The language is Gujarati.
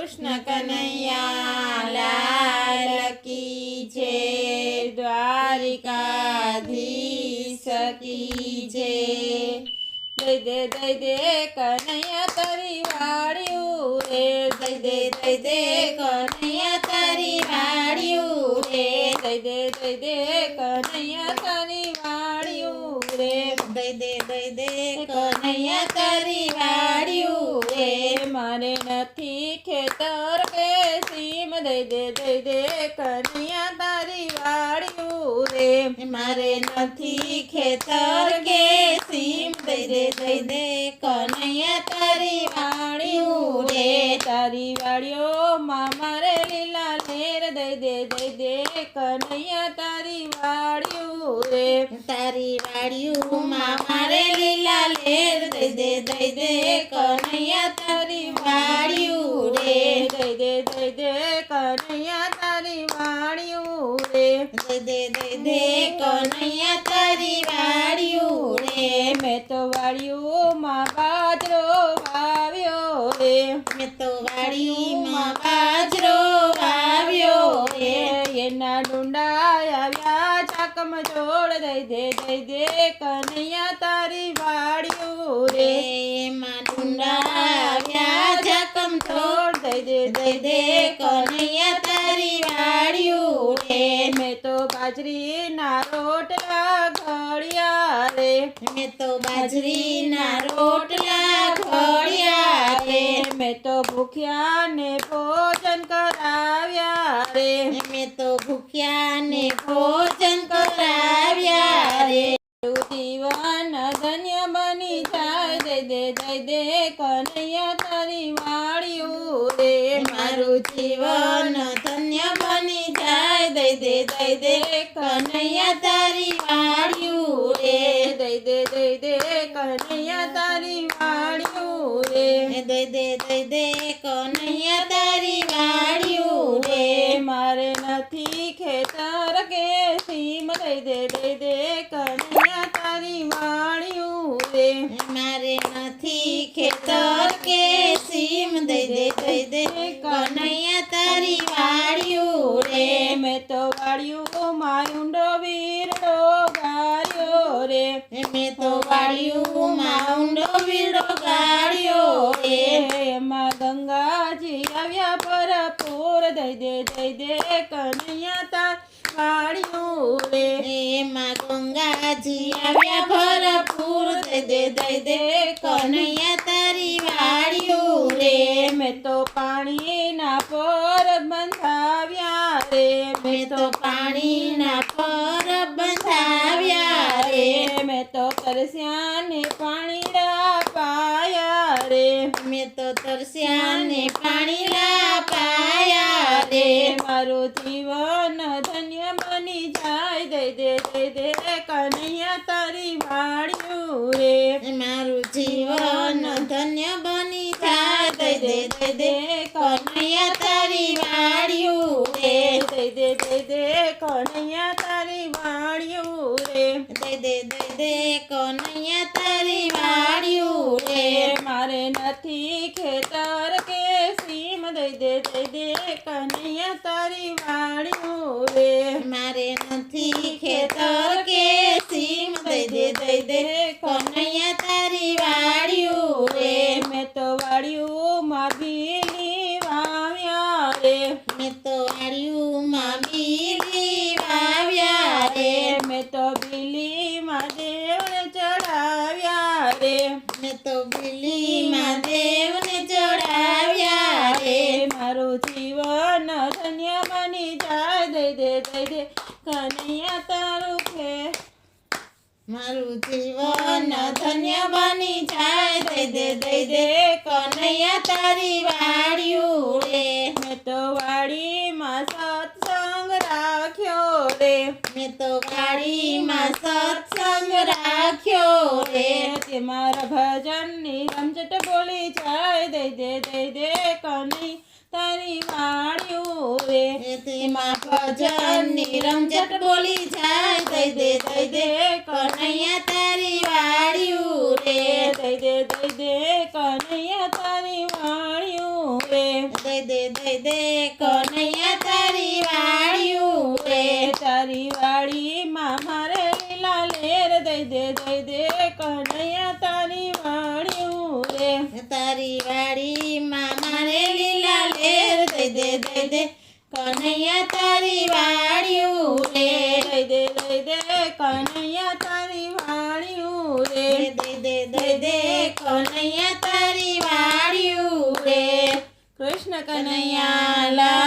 કૃષ્ણ કનૈયા લાલ કી જય, દ્વારિકાધીશ કી જય। દઈ દે કનૈયા તારી વાળ્યું રે, દઈ દે કનૈયા તારી વાળ્યું રે, દઈ દે કનૈયા તારી વાળ્યું રે, દઈ દે કનૈયા તારી વાળ્યું રે। મારે નથી ખેતર કે સીમ, દઈ દે કનૈયા તારી વાળ્યું રે, મારે નથી ખેતર કે સીમ, દઈ દે કનૈયા તારી વાળ્યું રે। તારી વાળીઓ માં મારે લીલા લેર, દઈ દે કનૈયા તારી વાળ્યું રે, તારી વાળ્યું માં મારે લીલા લેર, દઈ દે કનૈયા તારી વાળ્યું રે, દઈ દે કનૈયા તારી વાળ્યું રે, દઈ દે કનૈયા તારી વાળ્યું રે। મેં તો વાળ્યું માં બાજરો વાવ્યો રે, મેં તો વાળીમાં બાજરો વાવ્યો રે, એના ડુંડા આવ્યા ચાકમ જોડ, દઈ દે કનૈયા તારી વાળ્યું રે, એમાં ડુંડા આવ્યા ચાકમ જોડ, દઈ દે કનૈયા તારી વાળ્યું રે। મેં તો બાજરીના રોટલા ઘડ્યા રે, મેં તો બાજરીના રોટલા ઘડ્યા રે, મેં તો ભૂખ્યાને ભોજન કરાવ્યા રે, મેં તો ભૂખ્યાને ભોજન કરાવ્યા રે। જીવન ધન્ય બની જાય, દઈ દે કનૈયા તારી વાળ્યું રે, મારું જીવન ધન્ય બની જાય, દઈ દે કનૈયા તારી વાળ્યું રે, દઈ દે કનૈયા તારી વાળ્યું રે, દઈ દે કનૈયા તારી વાળ્યું રે। મારે નથી ખેતર કે સીમ, દઈ દે કનૈયા તારી વાળ્યું રે, મારે નથી ખેતર કે સીમ, દઈ દે કનૈયા તારી વાળ્યું રે। મેં તો વાળ્યું માં ઊંડો વીરડો ગાળ્યો રે, મેં તો વાળ્યું માં ઊંડો વીરડો ગાળ્યો રે, એમાં ગંગાજી આવ્યા ભરપૂર, દઈ દે કનૈયા તારી વાળ્યું રે, એમાં ગંગાજી આવ્યા ભરપૂર, દઈ દે કનૈયા તારી વાળ્યું રે। મેં તો પાણીના પર બંધાવ્યા રે, મેં તો પાણીના પર બંધાવ્યા રે, મેં તો તરસ્યાને પાણીડા પાયા રે, મેં તો તરસ્યાને પાણીડા પાયા રે। મારું જીવન ધન્ય બની જાય, દઈ દે કનૈયા તારી વાળ્યું રે, મારું જીવન ધન્ય બની જાય, દઈ દે કનૈયા તારી વાળ્યું રે, દઈ દે કનૈયા તારી વાળ્યું રે, દઈ દે કનૈયા તારી વાળ્યું રે। મારે નથી ખેતર કે સીમ, દઈ દે કનૈયા તારી વાળ્યું રે, મારે નથી ખેતર કે સીમ, દઈ દે કનૈયા તારી વાળ્યું રે। મેં તો વાળ્યું માં બીલી વાવ્યા રે, મેં તો વાળ્યું માં બીલી વાવ્યા રે, મેં તો બીલી માં દેવને ચડાવ્યા રે, મેં તો બીલી માં દેવને ચડાવ્યા રે। મારું જીવન ધન્ય બની જાય, દઈ દે કનૈયા તારું છે, મારું જીવન ધન્ય બની જાય, દઈ દે કનૈયા તારી વાળ્યું રે। મેં તો વાડીમાં સત્સંગ રાખ્યો રે, મેં તો વાડીમાં સત્સંગ રાખ્યો રે, તે મારા ભજનની રમઝટ બોલી જાય, દઈ દે કનૈયા તારી વાળ્યું રે, તેમાં ભજનની રમઝટ બોલી જાય, દઈ દે કનૈયા તારી વાળ્યું રે, દઈ દે કનૈયા તારી વાળ્યું રે। દઈ દે કનૈયા તારી વાળ્યું રે તારી વાળીમાં મારે લીલા લેર દઈ દે કનૈયા તારી વાળ્યું રે તારી વાળીમાં મારે લીલા લેર દઈ દે કનૈયા તારી વાળ્યું રે દઈ દે કનૈયા તારી વાળ્યું રે દઈ દે કનૈયા તારી વાળ્યું રે કૃષ્ણ કનૈયા